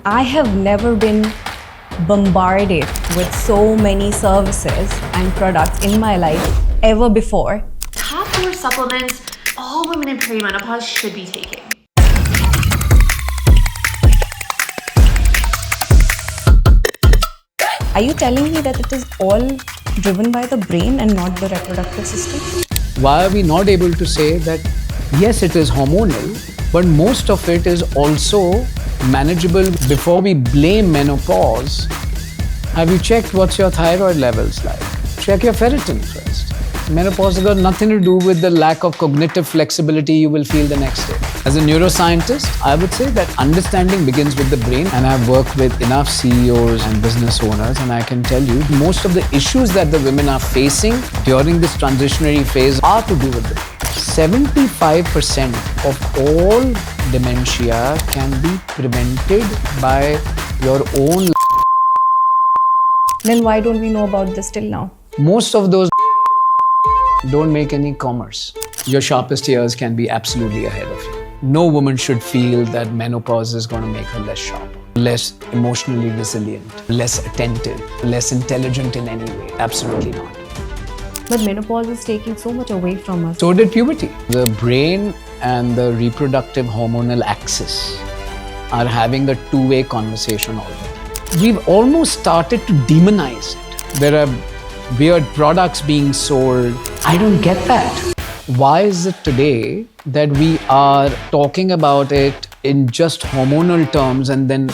I have never been bombarded with so many services and products in my life ever before. Top 4 supplements all women in perimenopause should be taking. Are you telling me that it is all driven by the brain and not the reproductive system? Why are we not able to say that yes, it is hormonal, but most of it is also manageable? Before we blame menopause, have you checked what's your thyroid levels like? Check your ferritin first. Menopause has got nothing to do with the lack of cognitive flexibility you will feel the next day. As a neuroscientist, I would say that understanding begins with the brain, and I've worked with enough CEOs and business owners, and I can tell you most of the issues that the women are facing during this transitionary phase are to do with the brain. 75% of all dementia can be prevented by your own. Then why don't we know about this till now? Most of those don't make any commerce. Your sharpest years can be absolutely ahead of you. No woman should feel that menopause is going to make her less sharp, less emotionally resilient, less attentive, less intelligent in any way. Absolutely not. But menopause is taking so much away from us. So did puberty. The brain and the reproductive hormonal axis are having a two-way conversation already. We've almost started to demonize it. There are weird products being sold. I don't get that. Why is it today that we are talking about it in just hormonal terms and then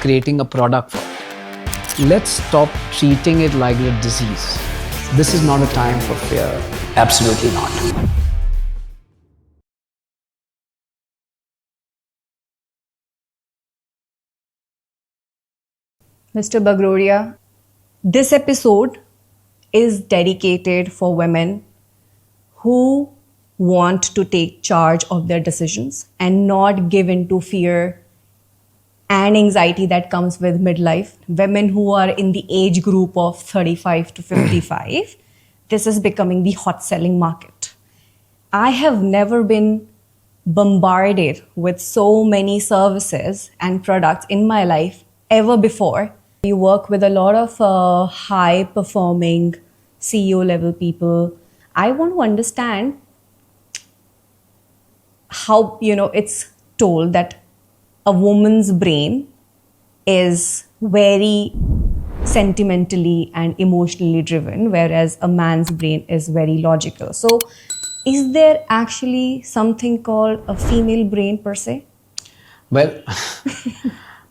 creating a product for it? Let's stop treating it like a disease. This is not a time for fear. Absolutely not. Mr. Bagrodia, this episode is dedicated for women who want to take charge of their decisions and not give in to fear and anxiety that comes with midlife. Women who are in the age group of 35 to 55, this is becoming the hot selling market. I have never been bombarded with so many services and products in my life ever before. You work with a lot of high performing CEO level people. I want to understand how, it's told that a woman's brain is very sentimentally and emotionally driven, whereas a man's brain is very logical. So is there actually something called a female brain per se? Well,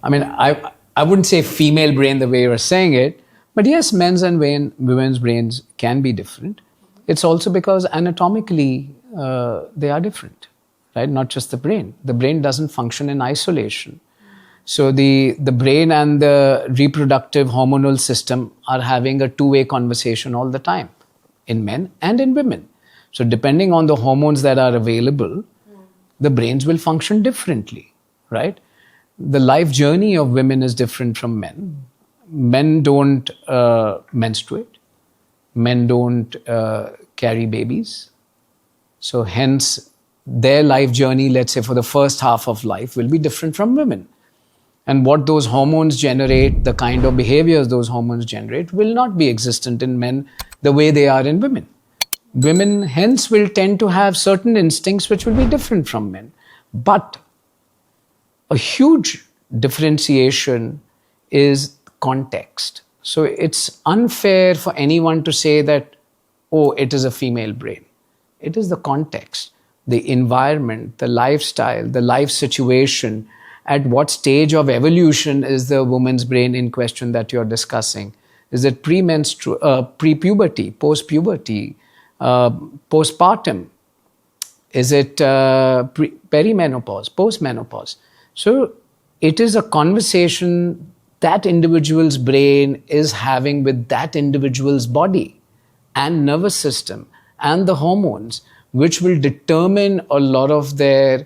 I mean, I wouldn't say female brain the way you're saying it, but yes, men's and women's brains can be different. It's also because anatomically they are different, right? Not just the brain. The brain doesn't function in isolation. So the brain and the reproductive hormonal system are having a two-way conversation all the time in men and in women. So depending on the hormones that are available, the brains will function differently, right? The life journey of women is different from men. Men don't menstruate. Men don't carry babies. So hence, their life journey, let's say for the first half of life, will be different from women. And what those hormones generate, the kind of behaviors those hormones generate, will not be existent in men the way they are in women. Women hence will tend to have certain instincts which will be different from men. But a huge differentiation is context. So it's unfair for anyone to say that, oh, it is a female brain. It is the context, the environment, the lifestyle, the life situation. At what stage of evolution is the woman's brain in question that you're discussing? Is it pre-puberty, post-puberty, postpartum? Is it perimenopause, post-menopause? So it is a conversation that individual's brain is having with that individual's body and nervous system and the hormones, which will determine a lot of their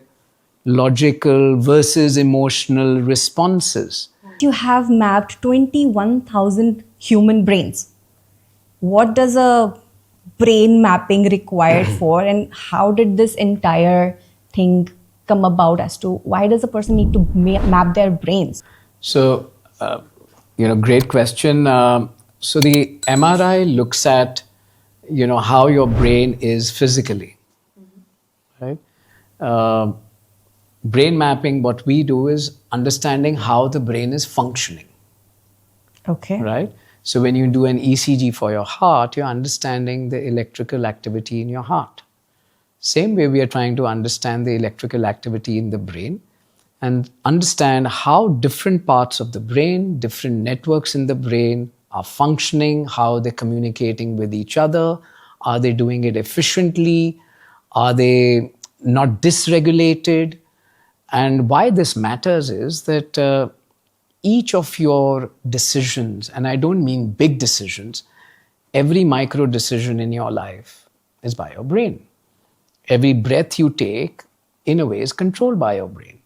logical versus emotional responses. You have mapped 21,000 human brains. What does a brain mapping required for, and how did this entire thing come about as to why does a person need to map their brains? So, great question. So the MRI looks at, how your brain is physically, right? Uh, Brain mapping, what we do is understanding how the brain is functioning, Okay. right? So when you do an ECG for your heart, you're understanding the electrical activity in your heart. Same way, we are trying to understand the electrical activity in the brain and understand how different parts of the brain, different networks in the brain are functioning, how they're communicating with each other, are they doing it efficiently, are they not dysregulated? And why this matters is that each of your decisions, and I don't mean big decisions, every micro decision in your life is by your brain. Every breath you take, in a way, is controlled by your brain.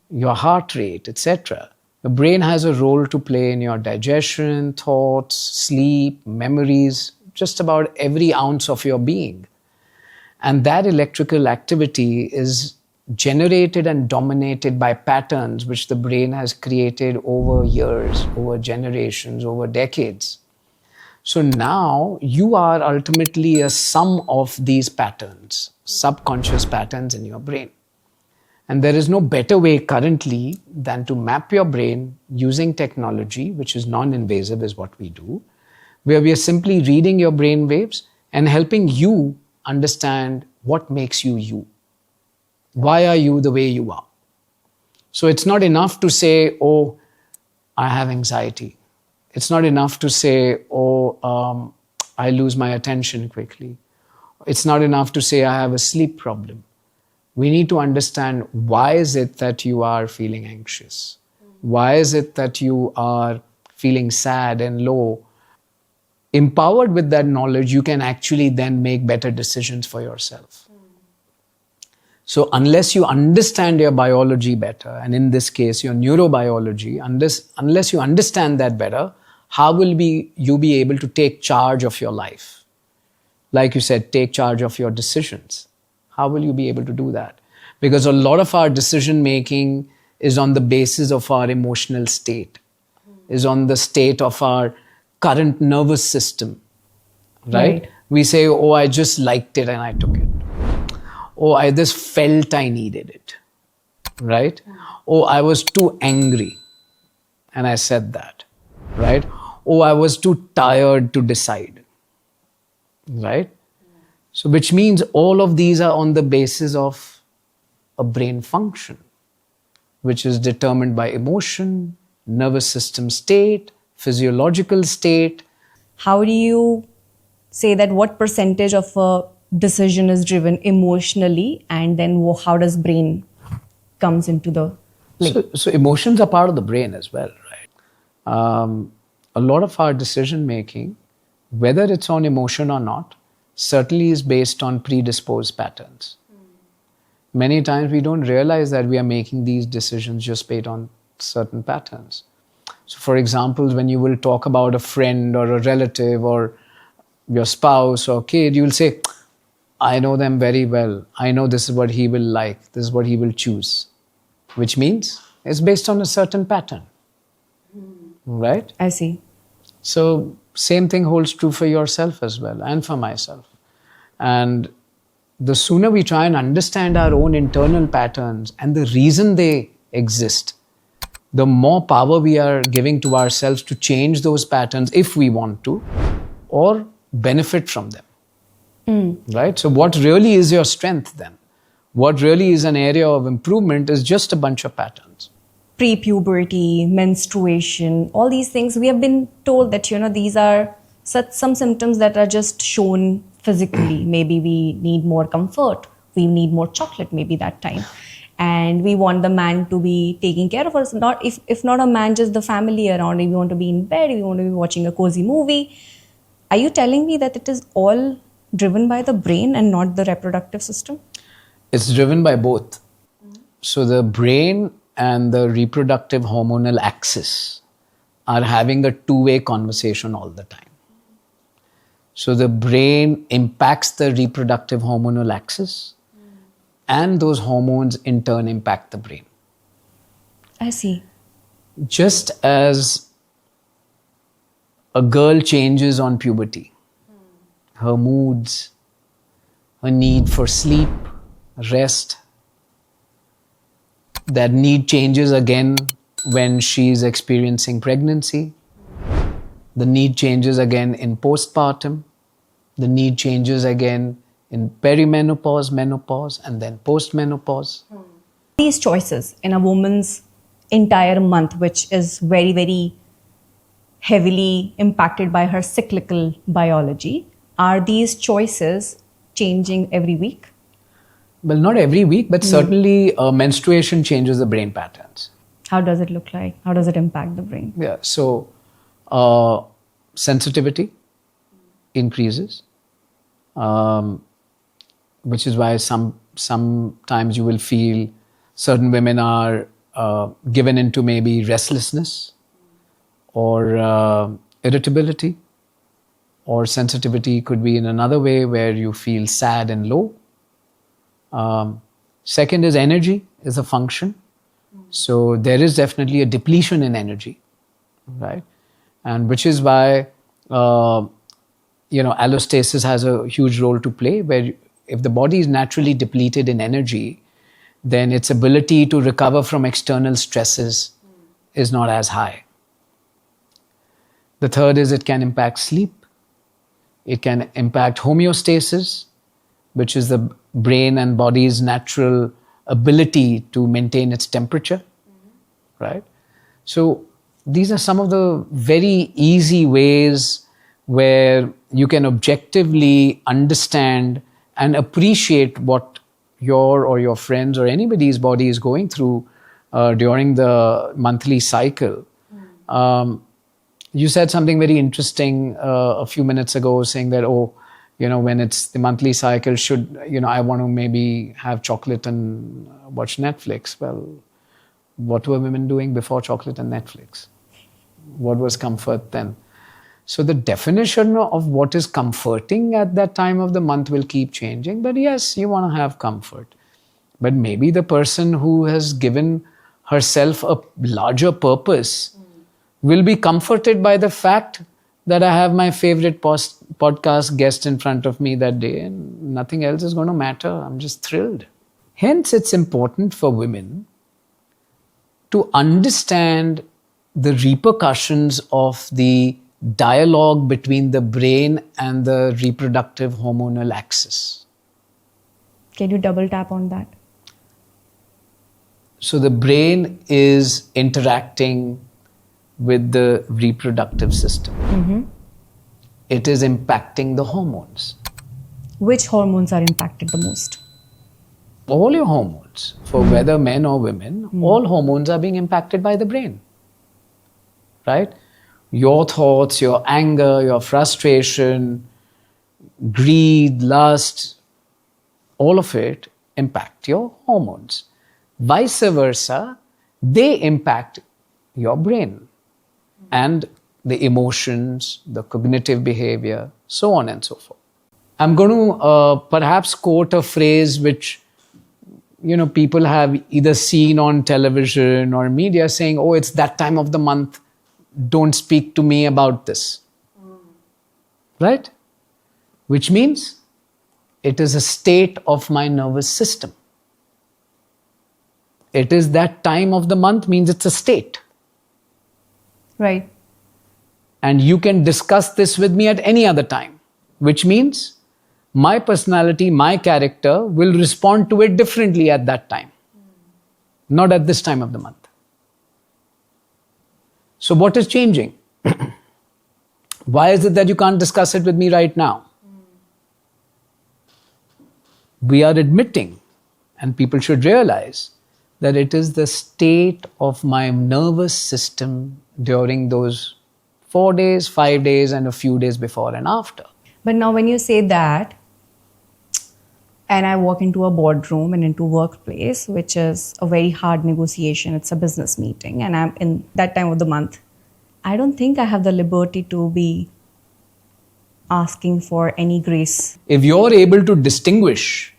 Your heart rate, etc. The brain has a role to play in your digestion, thoughts, sleep, memories, just about every ounce of your being. And that electrical activity is generated and dominated by patterns which the brain has created over years, over generations, over decades. So now you are ultimately a sum of these patterns, subconscious patterns in your brain. And there is no better way currently than to map your brain using technology, which is non-invasive, is what we do, where we are simply reading your brain waves and helping you understand what makes you you. Why are you the way you are? So it's not enough to say, oh, I have anxiety. It's not enough to say, oh, I lose my attention quickly. It's not enough to say, I have a sleep problem. We need to understand, why is it that you are feeling anxious? Why is it that you are feeling sad and low? Empowered with that knowledge, you can actually then make better decisions for yourself. So unless you understand your biology better, and in this case, your neurobiology, unless you understand that better, how will you be able to take charge of your life? Like you said, take charge of your decisions. How will you be able to do that? Because a lot of our decision making is on the basis of our emotional state, is on the state of our current nervous system, right? We say, oh, I just liked it and I took it. Oh, I just felt I needed it, right? Oh, I was too angry and I said that, right? Oh, I was too tired to decide, right? So which means all of these are on the basis of a brain function, which is determined by emotion, nervous system state, physiological state. How do you say that what percentage of a decision is driven emotionally, and then how does brain comes into the play? So emotions are part of the brain as well, right? A lot of our decision making, whether it's on emotion or not, certainly is based on predisposed patterns. Many times we don't realize that we are making these decisions just based on certain patterns. So for example, when you will talk about a friend or a relative or your spouse or kid, you will say, I know them very well. I know this is what he will like. This is what he will choose. Which means it's based on a certain pattern. Right? I see. So same thing holds true for yourself as well, and for myself. And the sooner we try and understand our own internal patterns and the reason they exist, the more power we are giving to ourselves to change those patterns if we want to, or benefit from them. Right? So what really is your strength then? What really is an area of improvement is just a bunch of patterns. Pre-puberty, menstruation, all these things, we have been told that, these are some symptoms that are just shown physically. Maybe we need more comfort. We need more chocolate maybe that time. And we want the man to be taking care of us. Not if not a man, just the family around. If we want to be in bed, we want to be watching a cozy movie. Are you telling me that it is all driven by the brain and not the reproductive system? It's driven by both. So the brain and the reproductive hormonal axis are having a two-way conversation all the time. So the brain impacts the reproductive hormonal axis, and those hormones in turn impact the brain. I see. just as a girl changes on puberty, her moods, her need for sleep, rest, that need changes again when she's experiencing pregnancy. The need changes again in postpartum. The need changes again in perimenopause, menopause, and then postmenopause. These choices in a woman's entire month, which is very, very heavily impacted by her cyclical biology, are these choices changing every week? Well, not every week, but certainly menstruation changes the brain patterns. How does it look like? How does it impact the brain? Yeah, so sensitivity increases, which is why sometimes you will feel certain women are given into maybe restlessness or irritability, or sensitivity could be in another way where you feel sad and low. Second is energy is a function. So there is definitely a depletion in energy, right? And which is why, allostasis has a huge role to play, where if the body is naturally depleted in energy, then its ability to recover from external stresses is not as high. The third is it can impact sleep. It can impact homeostasis, which is the brain and body's natural ability to maintain its temperature, right? So these are some of the very easy ways where you can objectively understand and appreciate what your or your friends or anybody's body is going through during the monthly cycle. You said something very interesting a few minutes ago, saying that, when it's the monthly cycle, I want to maybe have chocolate and watch Netflix. Well, what were women doing before chocolate and Netflix? What was comfort then? So the definition of what is comforting at that time of the month will keep changing. But yes, you want to have comfort. But maybe the person who has given herself a larger purpose will be comforted by the fact that I have my favorite podcast guest in front of me that day, and nothing else is going to matter. I'm just thrilled. Hence, it's important for women to understand the repercussions of the dialogue between the brain and the reproductive hormonal axis. Can you double tap on that? So the brain is interacting with the reproductive system. It is impacting the hormones. Which hormones are impacted the most? All your hormones, for whether men or women, all hormones are being impacted by the brain. Right? Your thoughts, your anger, your frustration, greed, lust, all of it impact your hormones. Vice versa, they impact your brain and the emotions, the cognitive behavior, so on and so forth. I'm going to perhaps quote a phrase which people have either seen on television or media, saying, "Oh, it's that time of the month. Don't speak to me about this." Right? Which means it is a state of my nervous system. It is that time of the month means it's a state. Right. And you can discuss this with me at any other time, which means my personality, my character will respond to it differently at that time, not at this time of the month. So what is changing? Why is it that you can't discuss it with me right now? We are admitting, and people should realize, that it is the state of my nervous system during those 4 days, 5 days, and a few days before and after. But now when you say that, and I walk into a boardroom and into workplace, which is a very hard negotiation, it's a business meeting, and I'm in that time of the month, I don't think I have the liberty to be asking for any grace. If you're able to distinguish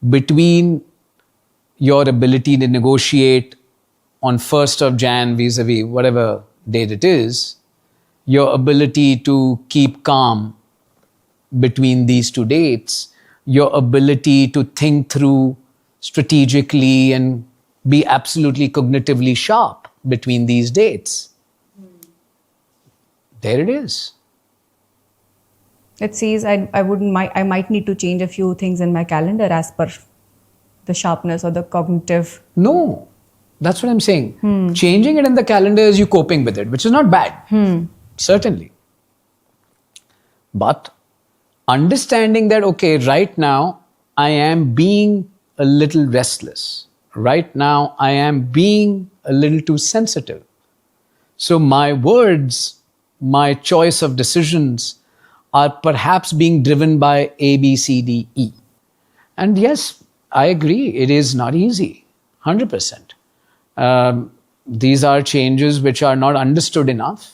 between your ability to negotiate on 1st of Jan vis-a-vis whatever date it is, your ability to keep calm between these two dates, your ability to think through strategically and be absolutely cognitively sharp between these dates. There it is. It says I might need to change a few things in my calendar as per the sharpness or the cognitive. No, that's what I'm saying. Changing it in the calendar is you coping with it, which is not bad. Certainly. But understanding that, okay, right now I am being a little restless. Right now I am being a little too sensitive. So my words, my choice of decisions are perhaps being driven by A, B, C, D, E. And yes, I agree, it is not easy, 100%. These are changes which are not understood enough.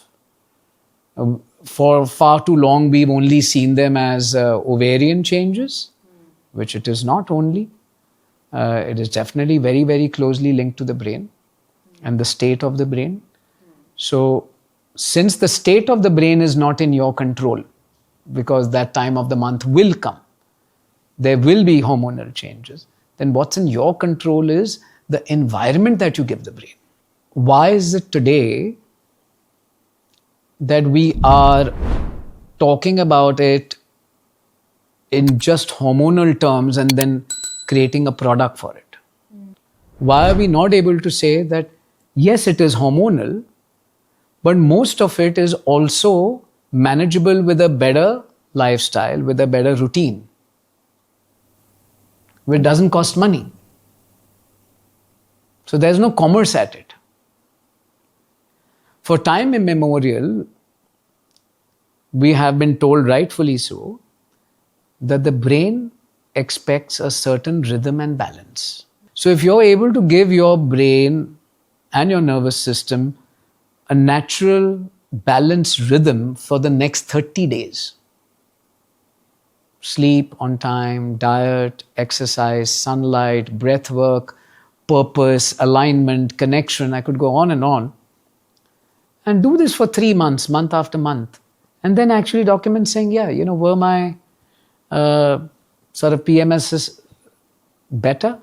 For far too long, we've only seen them as ovarian changes, which it is not only. It is definitely very, very closely linked to the brain and the state of the brain. So, since the state of the brain is not in your control, because that time of the month will come, there will be hormonal changes, then what's in your control is the environment that you give the brain. Why is it today that we are talking about it in just hormonal terms and then creating a product for it? Why are we not able to say that, yes, it is hormonal, but most of it is also manageable with a better lifestyle, with a better routine, which doesn't cost money. So there's no commerce at it. For time immemorial, we have been told, rightfully so, that the brain expects a certain rhythm and balance. So if you're able to give your brain and your nervous system a natural balanced rhythm for the next 30 days, sleep on time, diet, exercise, sunlight, breath work, purpose, alignment, connection, I could go on, and do this for 3 months, month after month, and then actually document saying, yeah, were my sort of PMSs better?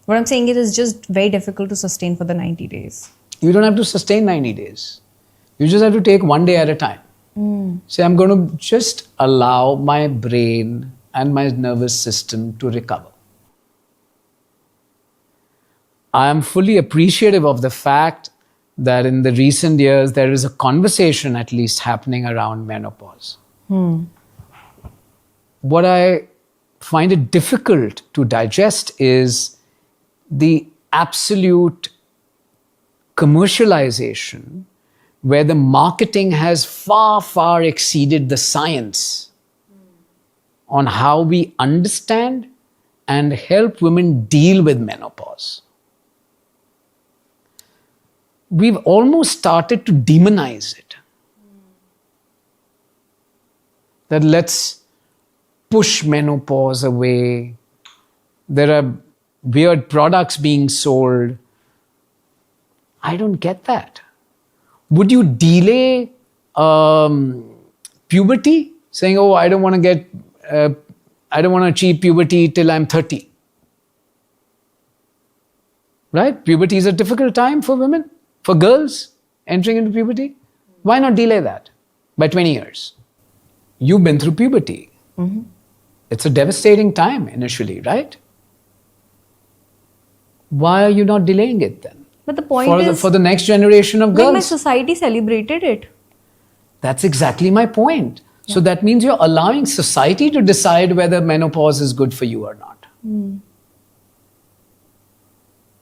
What I'm saying, it is just very difficult to sustain for the 90 days. You don't have to sustain 90 days. You just have to take one day at a time. Say, I'm going to just allow my brain and my nervous system to recover. I am fully appreciative of the fact that in the recent years, there is a conversation at least happening around menopause. What I find it difficult to digest is the absolute commercialization where the marketing has far, far exceeded the science on how we understand and help women deal with menopause. We've almost started to demonize it. That let's push menopause away. There are weird products being sold. I don't get that. Would you delay puberty? Saying, oh, I don't want to achieve puberty till I'm 30. Right? Puberty is a difficult time for women, for girls entering into puberty. Why not delay that by 20 years? You've been through puberty. It's a devastating time initially, right? Why are you not delaying it then? But the point is, for the next generation of girls. My society celebrated it. That's exactly my point. Yeah. So that means you're allowing society to decide whether menopause is good for you or not.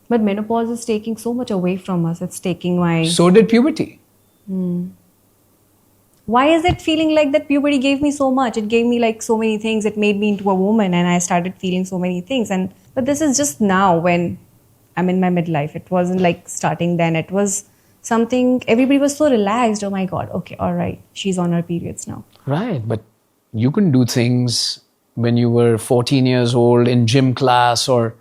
But menopause is taking so much away from us. It's taking my... So did puberty. Why is it feeling like that puberty gave me so much? It gave me like so many things. It made me into a woman and I started feeling so many things. But this is just now when I'm in my midlife. It wasn't like starting then. It was something, everybody was so relaxed. Oh my God, okay, all right. She's on her periods now. Right, but you couldn't do things when you were 14 years old in gym class or,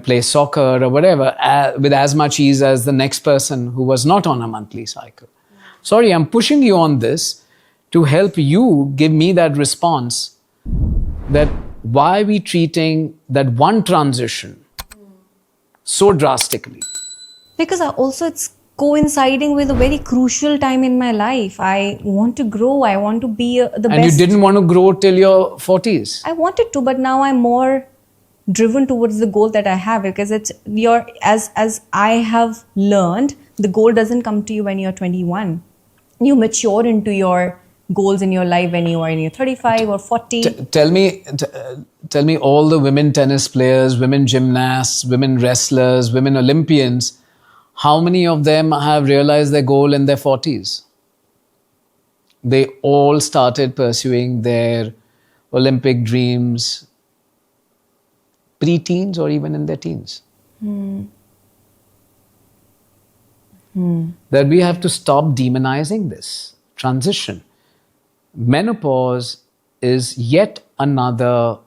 play soccer or whatever with as much ease as the next person who was not on a monthly cycle. Sorry, I'm pushing you on this to help you give me that response that why are we treating that one transition so drastically? Because it's coinciding with a very crucial time in my life. I want to grow. I want to be the best. And you didn't want to grow till your 40s. I wanted to, but now I'm more driven towards the goal that I have, because as I have learned, the goal doesn't come to you when you're 21. You mature into your goals in your life when you are in your 35 or 40. Tell me all the women tennis players, women gymnasts, women wrestlers, women Olympians, how many of them have realized their goal in their 40s? They all started pursuing their Olympic dreams pre-teens or even in their teens. That we have to stop demonizing this transition. Menopause is yet another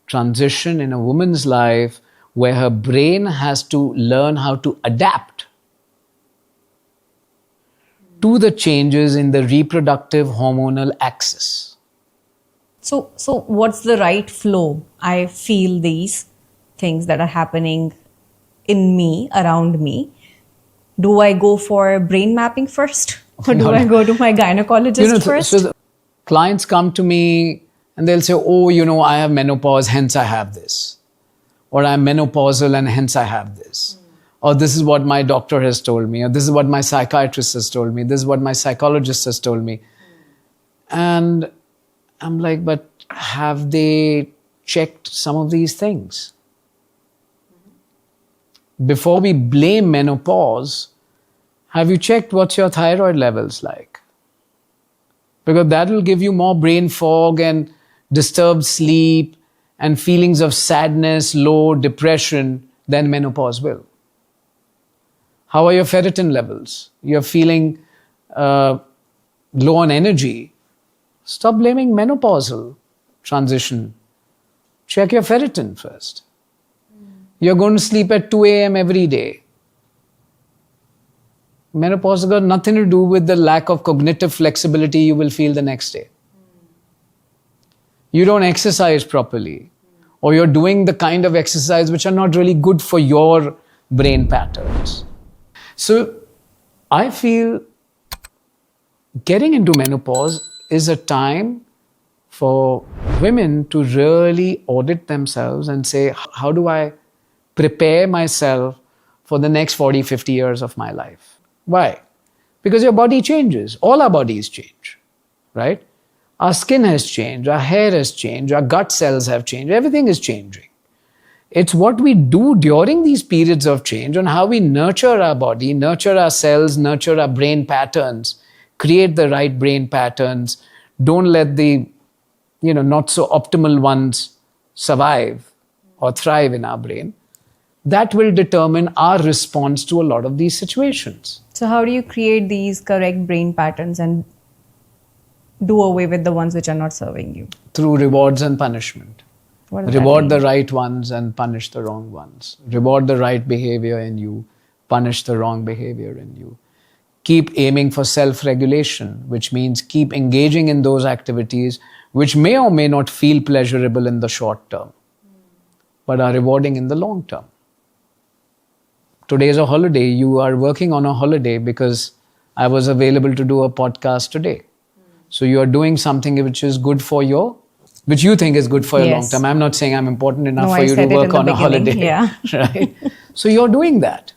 transition in a woman's life where her brain has to learn how to adapt to the changes in the reproductive hormonal axis. So what's the right flow? I feel these things that are happening in me, around me. Do I go for brain mapping first? Or do I go to my gynecologist first? So the clients come to me and they'll say, I have menopause, hence I have this. Or I'm menopausal and hence I have this. Or this is what my doctor has told me. Or this is what my psychiatrist has told me. This is what my psychologist has told me. And I'm like, but have they checked some of these things? Before we blame menopause, have you checked what's your thyroid levels like? Because that will give you more brain fog and disturbed sleep and feelings of sadness, low depression than menopause will. How are your ferritin levels? You're feeling low on energy. Stop blaming menopausal transition. Check your ferritin first. You're going to sleep at 2 a.m. every day. Menopause has got nothing to do with the lack of cognitive flexibility you will feel the next day. You don't exercise properly, or you're doing the kind of exercise which are not really good for your brain patterns. So I feel getting into menopause is a time for women to really audit themselves and say, how do I prepare myself for the next 40, 50 years of my life? Why? Because your body changes. All our bodies change, right? Our skin has changed, our hair has changed, our gut cells have changed, everything is changing. It's what we do during these periods of change and how we nurture our body, nurture our cells, nurture our brain patterns, create the right brain patterns. Don't let the, not so optimal ones survive or thrive in our brain. That will determine our response to a lot of these situations. So how do you create these correct brain patterns and do away with the ones which are not serving you? Through rewards and punishment. What does that Reward mean? the right ones and punish the wrong ones. Reward the right behavior in you, punish the wrong behavior in you. Keep aiming for self-regulation, which means keep engaging in those activities which may or may not feel pleasurable in the short term, but are rewarding in the long term. Today is a holiday. You are working on a holiday because I was available to do a podcast today. So you are doing something which is good for which you think is good for your long term. I'm not saying I'm important enough for you to work on a holiday. Yeah. Right? So you're doing that.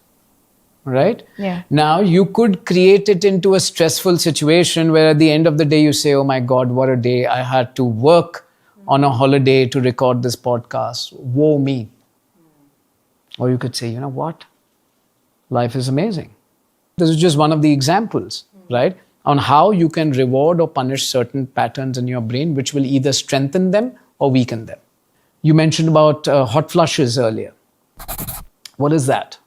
Right? Yeah. Now you could create it into a stressful situation where at the end of the day you say, oh my God, what a day. I had to work on a holiday to record this podcast. Woe me. Or you could say, you know what? Life is amazing. This is just one of the examples, right? On how you can reward or punish certain patterns in your brain, which will either strengthen them or weaken them. You mentioned about hot flushes earlier. What is that?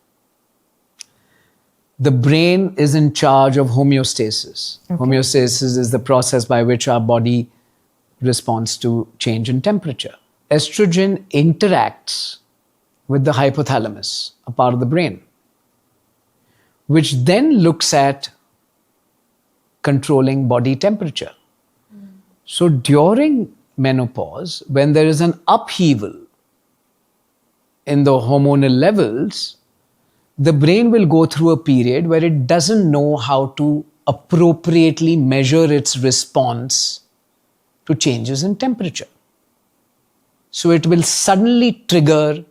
The brain is in charge of homeostasis. Okay. Homeostasis is the process by which our body responds to change in temperature. Estrogen interacts with the hypothalamus, a part of the brain, which then looks at controlling body temperature. So during menopause, when there is an upheaval in the hormonal levels, the brain will go through a period where it doesn't know how to appropriately measure its response to changes in temperature. So it will suddenly trigger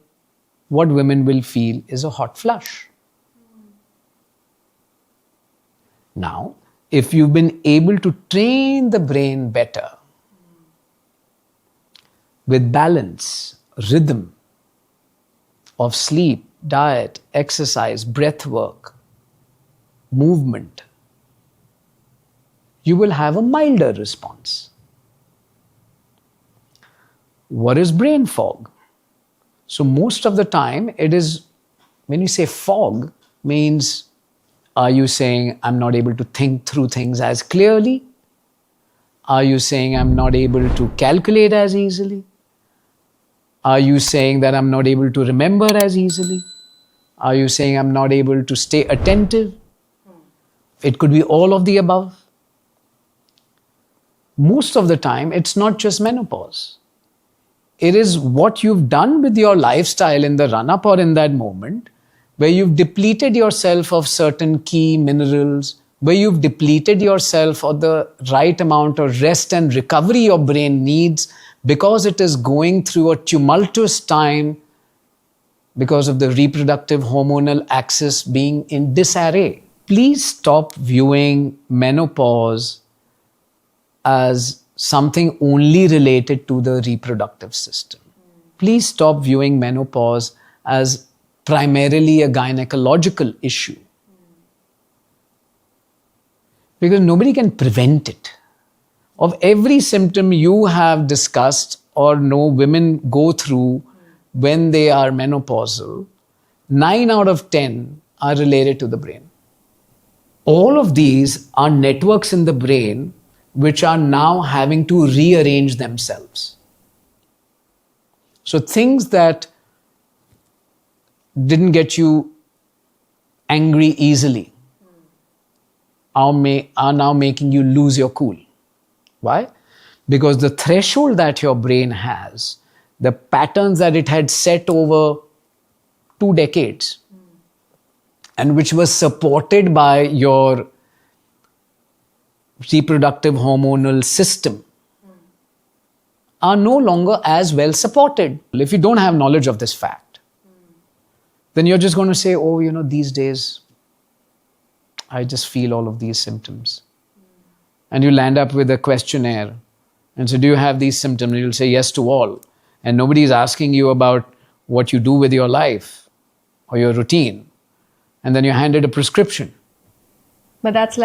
what women will feel is a hot flush. Now, if you've been able to train the brain better with balance, rhythm of sleep, diet, exercise, breath work, movement, you will have a milder response. What is brain fog? So most of the time it is, when you say fog, means are you saying I'm not able to think through things as clearly? Are you saying I'm not able to calculate as easily? Are you saying that I'm not able to remember as easily? Are you saying I'm not able to stay attentive? It could be all of the above. Most of the time, it's not just menopause. It is what you've done with your lifestyle in the run-up or in that moment, where you've depleted yourself of certain key minerals, where you've depleted yourself of the right amount of rest and recovery your brain needs because it is going through a tumultuous time because of the reproductive hormonal axis being in disarray. Please stop viewing menopause as something only related to the reproductive system. Please stop viewing menopause as primarily a gynecological issue. Because nobody can prevent it. Of every symptom you have discussed or know women go through when they are menopausal, 9 out of 10 are related to the brain. All of these are networks in the brain which are now having to rearrange themselves. So things that didn't get you angry easily are now making you lose your cool. Why? Because the threshold that your brain has, the patterns that it had set over 2 decades, and which was supported by your reproductive hormonal system, are no longer as well supported. If you don't have knowledge of this fact, then you're just going to say, oh, these days, I just feel all of these symptoms. And you land up with a questionnaire and say, do you have these symptoms? And you'll say yes to all. And nobody is asking you about what you do with your life or your routine. And then you're handed a prescription. But that's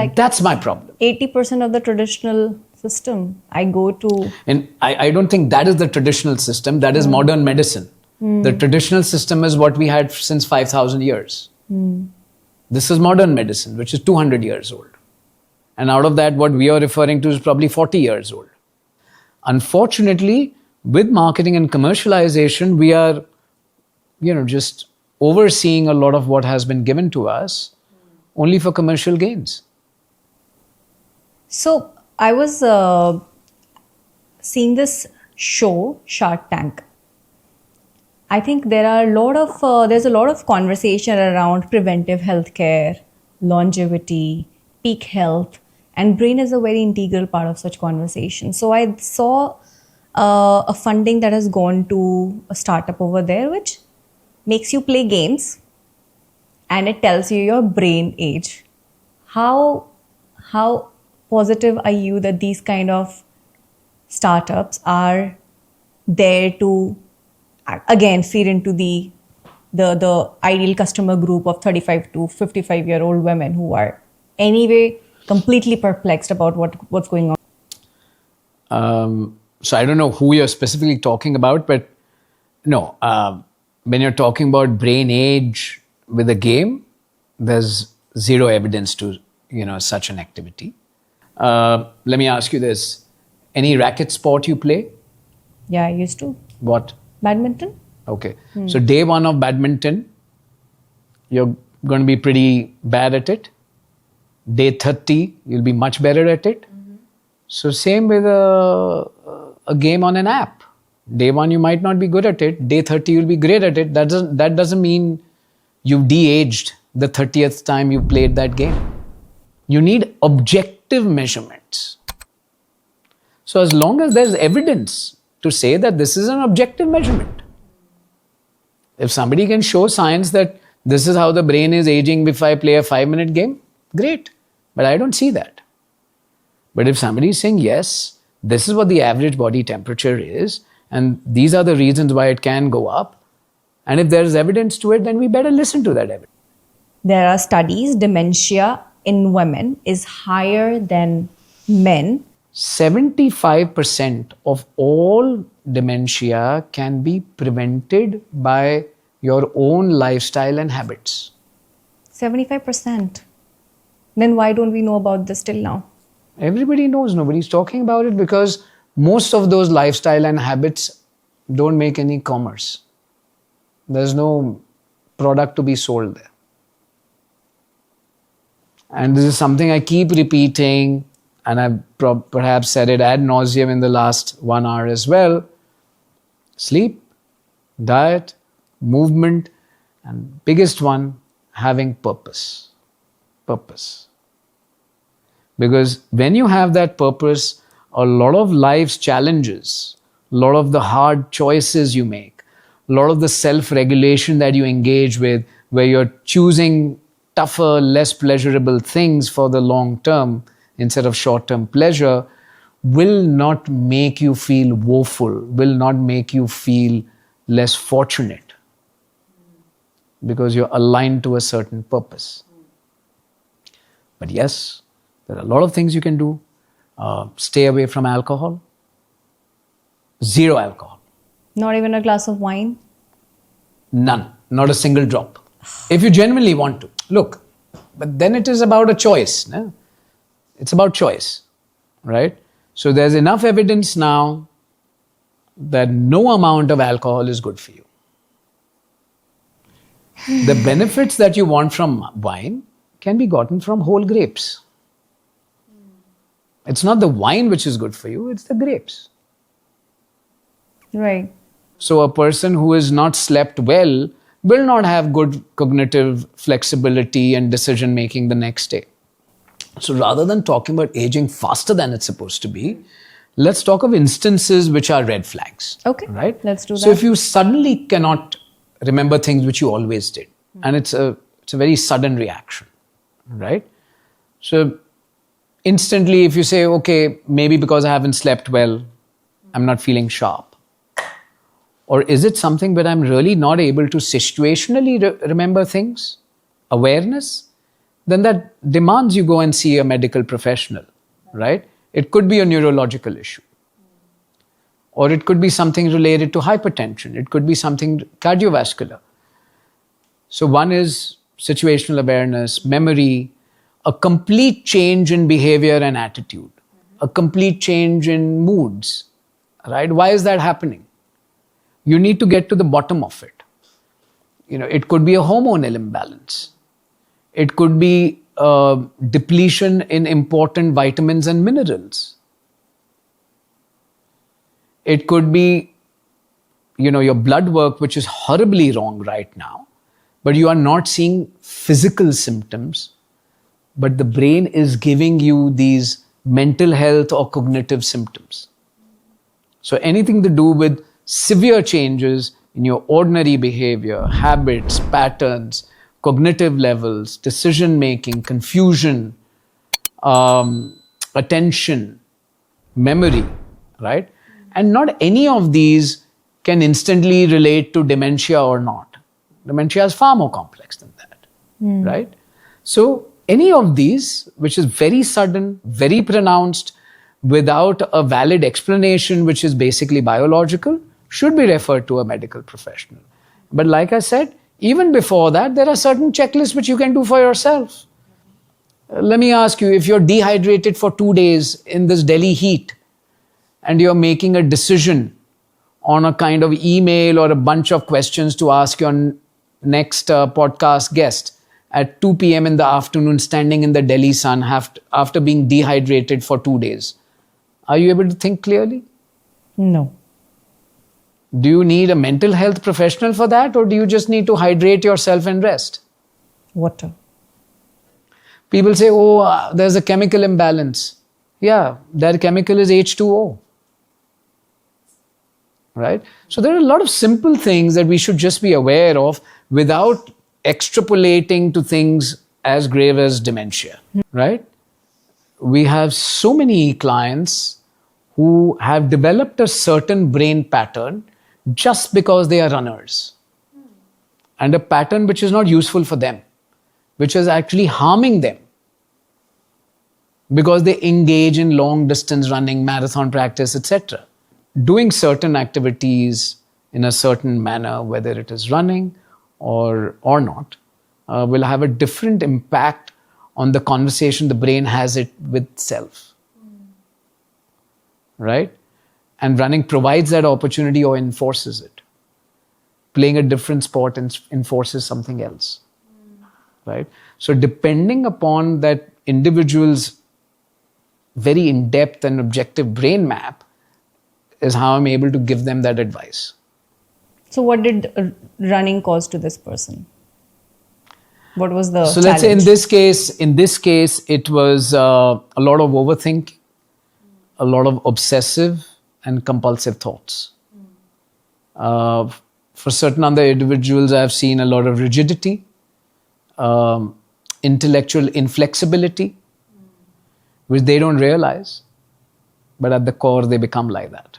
my problem. 80% of the traditional system. I go to... And I don't think that is the traditional system. That is modern medicine. The traditional system is what we had since 5,000 years. This is modern medicine, which is 200 years old. And out of that, what we are referring to is probably 40 years old. Unfortunately, with marketing and commercialization, we are, just overseeing a lot of what has been given to us only for commercial gains. So I was seeing this show, Shark Tank. I think there's a lot of conversation around preventive healthcare, longevity, peak health, and brain is a very integral part of such conversation. So I saw a funding that has gone to a startup over there, which makes you play games and it tells you your brain age. How positive are you that these kind of startups are there to again feed into the ideal customer group of 35 to 55-year-old women who are anyway completely perplexed about what's going on? So I don't know who you're specifically talking about, but no, when you're talking about brain age with a game, there's zero evidence to such an activity. Let me ask you this: any racket sport you play? Yeah, I used to. What? Badminton. Okay. So day one of badminton, you're going to be pretty bad at it. Day 30, you'll be much better at it. So same with a game on an app. Day one, you might not be good at it. Day 30, you'll be great at it. That doesn't mean you've de-aged the 30th time you played that game. You need objective measurements. So as long as there's evidence to say that this is an objective measurement, if somebody can show science that this is how the brain is aging if I play a 5-minute game, great. But I don't see that. But if somebody is saying, yes, this is what the average body temperature is, and these are the reasons why it can go up, and if there is evidence to it, then we better listen to that evidence. There are studies, dementia in women is higher than men. 75% of all dementia can be prevented by your own lifestyle and habits. 75%. Then why don't we know about this till now? Everybody knows, nobody's talking about it because most of those lifestyle and habits don't make any commerce. There's no product to be sold there. And this is something I keep repeating, and I've perhaps said it ad nauseum in the last 1 hour as well. Sleep, diet, movement, and biggest one, having purpose. Purpose. Because when you have that purpose, a lot of life's challenges, a lot of the hard choices you make, a lot of the self-regulation that you engage with, where you're choosing tougher, less pleasurable things for the long term instead of short-term pleasure, will not make you feel woeful, will not make you feel less fortunate, because you're aligned to a certain purpose. But yes, there are a lot of things you can do. Stay away from alcohol. Zero alcohol. Not even a glass of wine? None. Not a single drop. If you genuinely want to. Look, but then it is about a choice. No? It's about choice, right? So there's enough evidence now that no amount of alcohol is good for you. The benefits that you want from wine can be gotten from whole grapes. It's not the wine which is good for you, it's the grapes. Right. So a person who has not slept well will not have good cognitive flexibility and decision making the next day. So rather than talking about aging faster than it's supposed to be, let's talk of instances which are red flags. Okay, right? Let's do that. So if you suddenly cannot remember things which you always did, and it's a very sudden reaction, right? So instantly if you say, okay, maybe because I haven't slept well, I'm not feeling sharp. Or is it something where I'm really not able to situationally remember things? Awareness? Then that demands you go and see a medical professional, right? It could be a neurological issue. Or it could be something related to hypertension. It could be something cardiovascular. So one is situational awareness, memory, a complete change in behavior and attitude, a complete change in moods, right? Why is that happening? You need to get to the bottom of it. It could be a hormonal imbalance. It could be depletion in important vitamins and minerals. It could be, your blood work, which is horribly wrong right now, but you are not seeing physical symptoms, but the brain is giving you these mental health or cognitive symptoms. So anything to do with severe changes in your ordinary behavior, habits, patterns, cognitive levels, decision making, confusion, attention, memory, right? And not any of these can instantly relate to dementia or not. Dementia is far more complex than that, right? So any of these, which is very sudden, very pronounced, without a valid explanation, which is basically biological, should be referred to a medical professional. But like I said, even before that, there are certain checklists which you can do for yourself. Let me ask you, if you're dehydrated for 2 days in this Delhi heat, and you're making a decision on a kind of email or a bunch of questions to ask your next podcast guest at 2 p.m. in the afternoon, standing in the Delhi sun after being dehydrated for 2 days. Are you able to think clearly? No. Do you need a mental health professional for that, or do you just need to hydrate yourself and rest? Water. People say, oh, there's a chemical imbalance. Yeah, that chemical is H2O. Right? So there are a lot of simple things that we should just be aware of without extrapolating to things as grave as dementia. Right? We have so many clients who have developed a certain brain pattern just because they are runners. And a pattern which is not useful for them, which is actually harming them. Because they engage in long distance running, marathon practice, etc. Doing certain activities in a certain manner, whether it is running or not, will have a different impact on the conversation the brain has it with self. Right? And running provides that opportunity or enforces it. Playing a different sport enforces something else. Right? So depending upon that individual's very in-depth and objective brain map is how I'm able to give them that advice. So what did running cause to this person? What was the So challenge? let's say in this case, it was a lot of overthinking, a lot of obsessive and compulsive thoughts. For certain other individuals, I've seen a lot of rigidity, intellectual inflexibility, which they don't realize, but at the core, they become like that.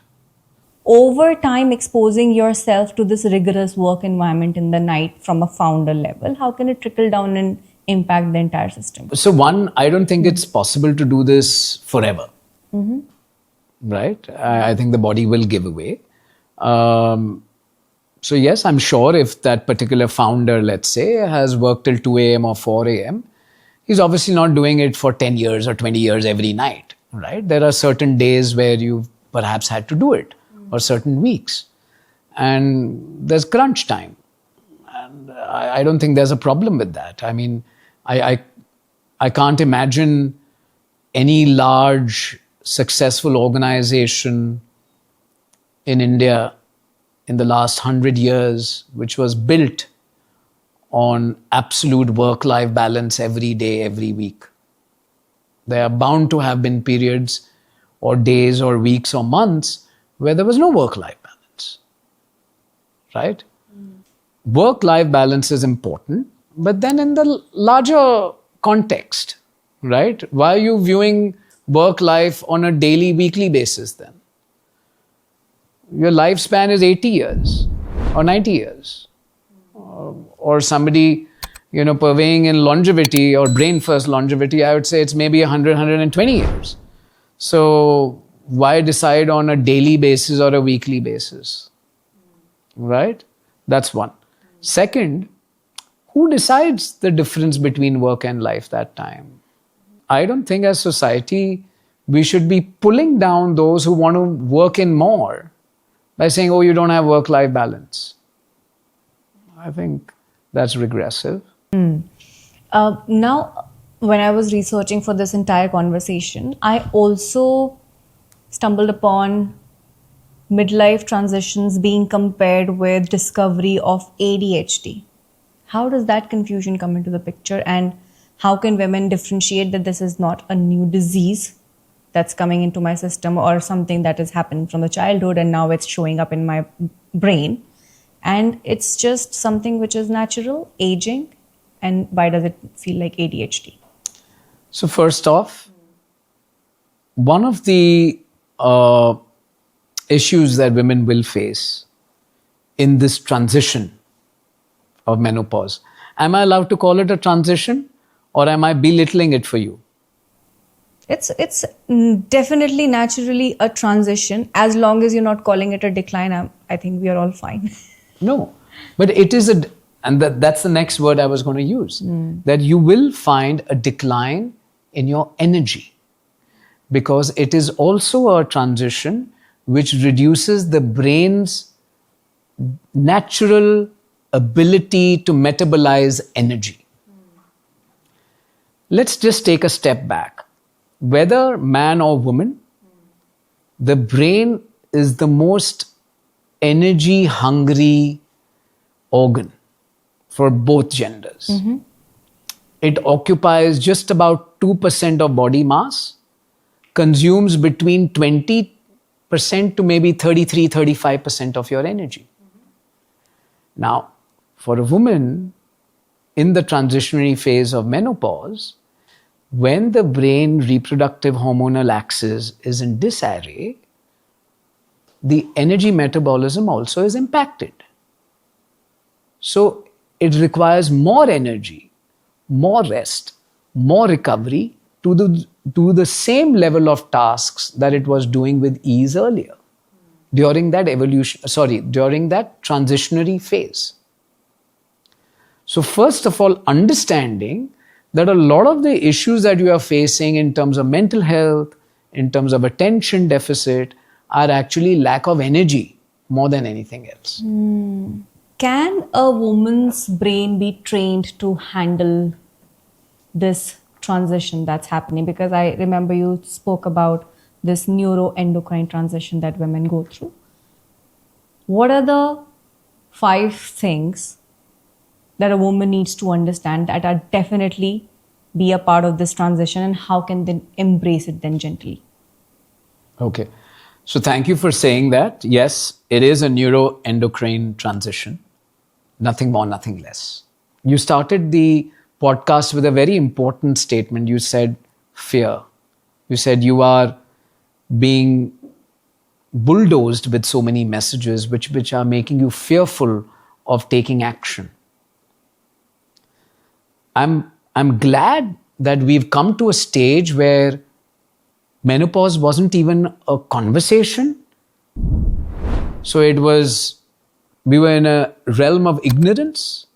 Over time, exposing yourself to this rigorous work environment in the night from a founder level, how can it trickle down and impact the entire system? So one, I don't think it's possible to do this forever. Right? I think the body will give away. So yes, I'm sure if that particular founder, let's say, has worked till 2 a.m. or 4 a.m., he's obviously not doing it for 10 years or 20 years every night, right? There are certain days where you've perhaps had to do it, or certain weeks. And there's crunch time. And I don't think there's a problem with that. I mean, I can't imagine any large, successful organization in India in the last 100 years, which was built on absolute work-life balance every day, every week. There are bound to have been periods or days or weeks or months where there was no work-life balance, right? Work-life balance is important, but then in the larger context, right? Why are you viewing work-life on a daily, weekly basis then? Your lifespan is 80 years or 90 years. Or somebody, purveying in longevity or brain-first longevity, I would say it's maybe 100, 120 years. So why decide on a daily basis or a weekly basis? Right? That's one. Second, who decides the difference between work and life that time? I don't think as society, we should be pulling down those who want to work in more by saying, oh, you don't have work-life balance. I think that's regressive. Now, when I was researching for this entire conversation, I also stumbled upon midlife transitions being compared with discovery of ADHD. How does that confusion come into the picture, and how can women differentiate that this is not a new disease that's coming into my system or something that has happened from the childhood and now it's showing up in my brain, and it's just something which is natural, aging, and why does it feel like ADHD? So first off, one of the issues that women will face in this transition of menopause, am I allowed to call it a transition, or am I belittling it for you? It's definitely naturally a transition. As long as you're not calling it a decline, I think we are all fine. No, but it is that's the next word I was going to use, that you will find a decline in your energy, because it is also a transition which reduces the brain's natural ability to metabolize energy. Let's just take a step back. Whether man or woman, the brain is the most energy hungry organ for both genders. It occupies just about 2% of body mass, consumes between 20% to maybe 33-35% of your energy. Now, for a woman in the transitionary phase of menopause, when the brain reproductive hormonal axis is in disarray, the energy metabolism also is impacted. So it requires more energy, more rest, more recovery to do the same level of tasks that it was doing with ease earlier during that transitionary phase. So first of all, understanding that a lot of the issues that you are facing in terms of mental health, in terms of attention deficit, are actually lack of energy more than anything else. Can a woman's brain be trained to handle this transition that's happening? Because I remember you spoke about this neuroendocrine transition that women go through. What are the 5 things that a woman needs to understand that are definitely be a part of this transition, and how can they embrace it then gently? Okay. So thank you for saying that. Yes, it is a neuroendocrine transition. Nothing more, nothing less. You started the podcast with a very important statement. You said fear. You said you are being bulldozed with so many messages which are making you fearful of taking action. I'm glad that we've come to a stage where menopause wasn't even a conversation. So we were in a realm of ignorance.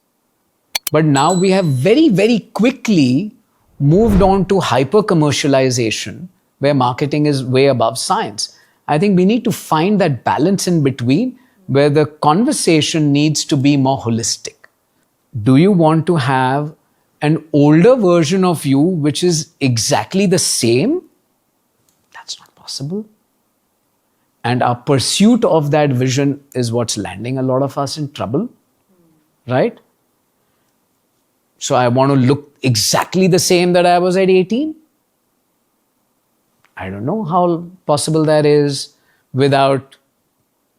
But now we have very, very quickly moved on to hyper-commercialization, where marketing is way above science. I think we need to find that balance in between, where the conversation needs to be more holistic. Do you want to have an older version of you which is exactly the same? That's not possible. And our pursuit of that vision is what's landing a lot of us in trouble, right? So I want to look exactly the same that I was at 18. I don't know how possible that is without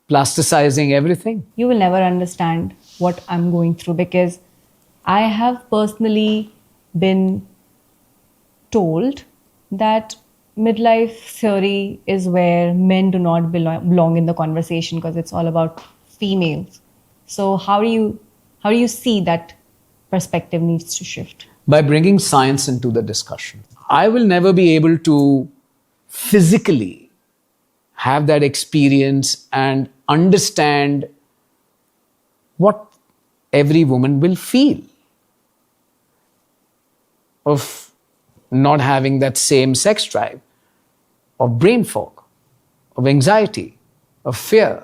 plasticizing everything. You will never understand what I'm going through, because I have personally been told that midlife theory is where men do not belong in the conversation because it's all about females. So how do you see that perspective needs to shift? By bringing science into the discussion. I will never be able to physically have that experience and understand what every woman will feel of not having that same sex drive, of brain fog, of anxiety, of fear,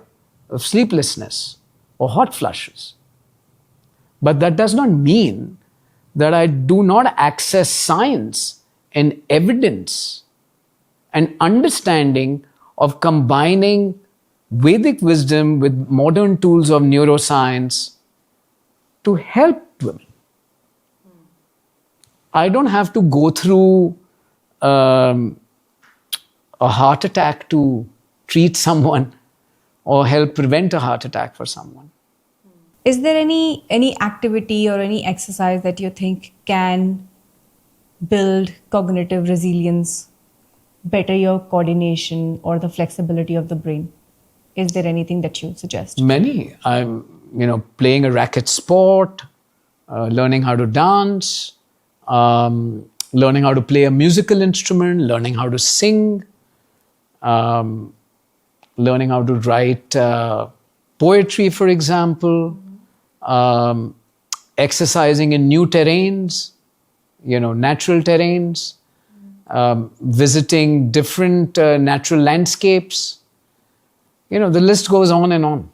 of sleeplessness, or hot flushes. But that does not mean that I do not access science and evidence and understanding of combining Vedic wisdom with modern tools of neuroscience to help women. I don't have to go through a heart attack to treat someone or help prevent a heart attack for someone. Is there any activity or any exercise that you think can build cognitive resilience, better your coordination or the flexibility of the brain? Is there anything that you suggest? Many. I'm, playing a racket sport, learning how to dance, learning how to play a musical instrument, learning how to sing, learning how to write poetry, for example, exercising in new terrains, natural terrains, visiting different natural landscapes, The list goes on and on.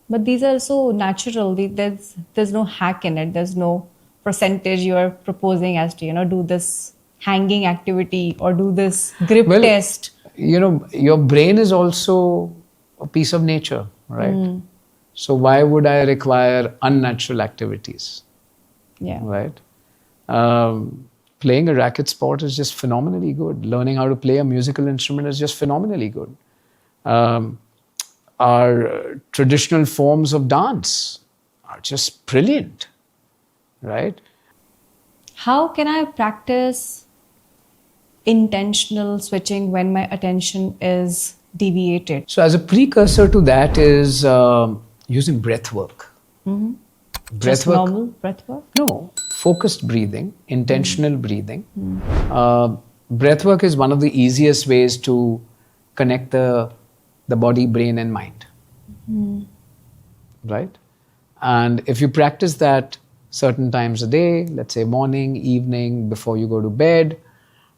But these are so natural. There's no hack in it. There's no percentage you are proposing as to, do this hanging activity or do this grip Well, test. Your brain is also a piece of nature, right? So why would I require unnatural activities, Yeah. right? Playing a racket sport is just phenomenally good. Learning how to play a musical instrument is just phenomenally good. Our traditional forms of dance are just brilliant, right? How can I practice intentional switching when my attention is deviated? So as a precursor to that is using breath work. Just normal breath work? No, focused breathing, intentional breathing. Breath work is one of the easiest ways to connect the body, brain, and mind. Right? And if you practice that certain times a day, let's say morning, evening, before you go to bed,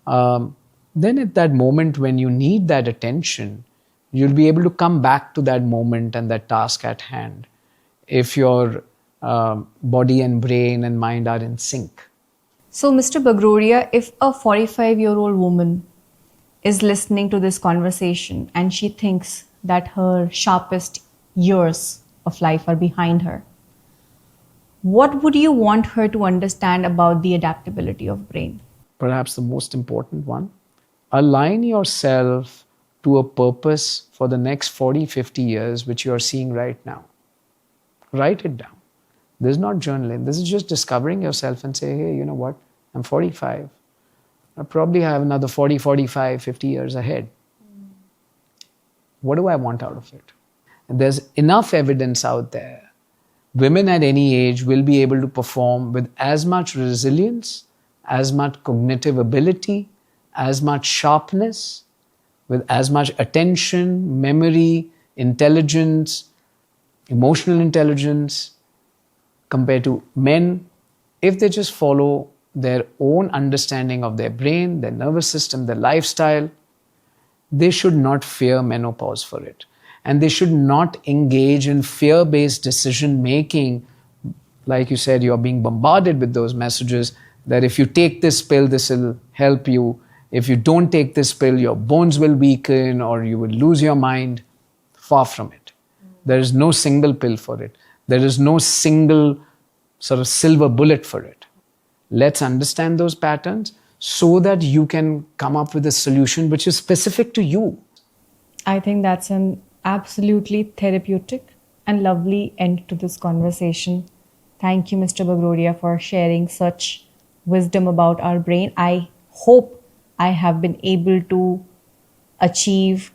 then at that moment when you need that attention, you'll be able to come back to that moment and that task at hand if your body and brain and mind are in sync. So, Mr. Bagrodia, if a 45-year-old woman is listening to this conversation and she thinks that her sharpest years of life are behind her, what would you want her to understand about the adaptability of brain? Perhaps the most important one, align yourself to a purpose for the next 40, 50 years, which you are seeing right now. Write it down. This is not journaling. This is just discovering yourself and say, hey, you know what? I'm 45. I probably have another 40, 45, 50 years ahead. What do I want out of it? And there's enough evidence out there. Women at any age will be able to perform with as much resilience, as much cognitive ability, as much sharpness, with as much attention, memory, intelligence, emotional intelligence, compared to men, if they just follow their own understanding of their brain, their nervous system, their lifestyle, they should not fear menopause for it. And they should not engage in fear-based decision making. Like you said, you're being bombarded with those messages that if you take this pill, this will help you. If you don't take this pill, your bones will weaken or you will lose your mind. Far from it. There is no single pill for it. There is no single sort of silver bullet for it. Let's understand those patterns so that you can come up with a solution which is specific to you. I think that's an absolutely therapeutic and lovely end to this conversation. Thank you, Mr. Bagrodia, for sharing such wisdom about our brain. I hope I have been able to achieve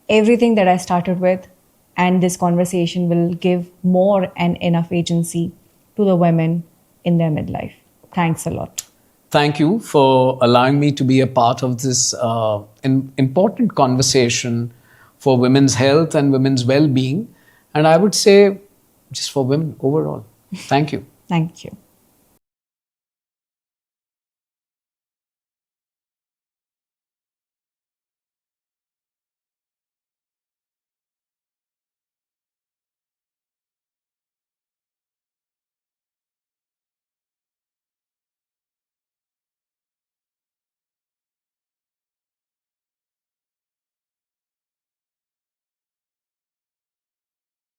everything that I started with, and this conversation will give more and enough agency to the women in their midlife. Thanks a lot. Thank you for allowing me to be a part of this important conversation for women's health and women's well-being. And I would say just for women overall. Thank you. Thank you.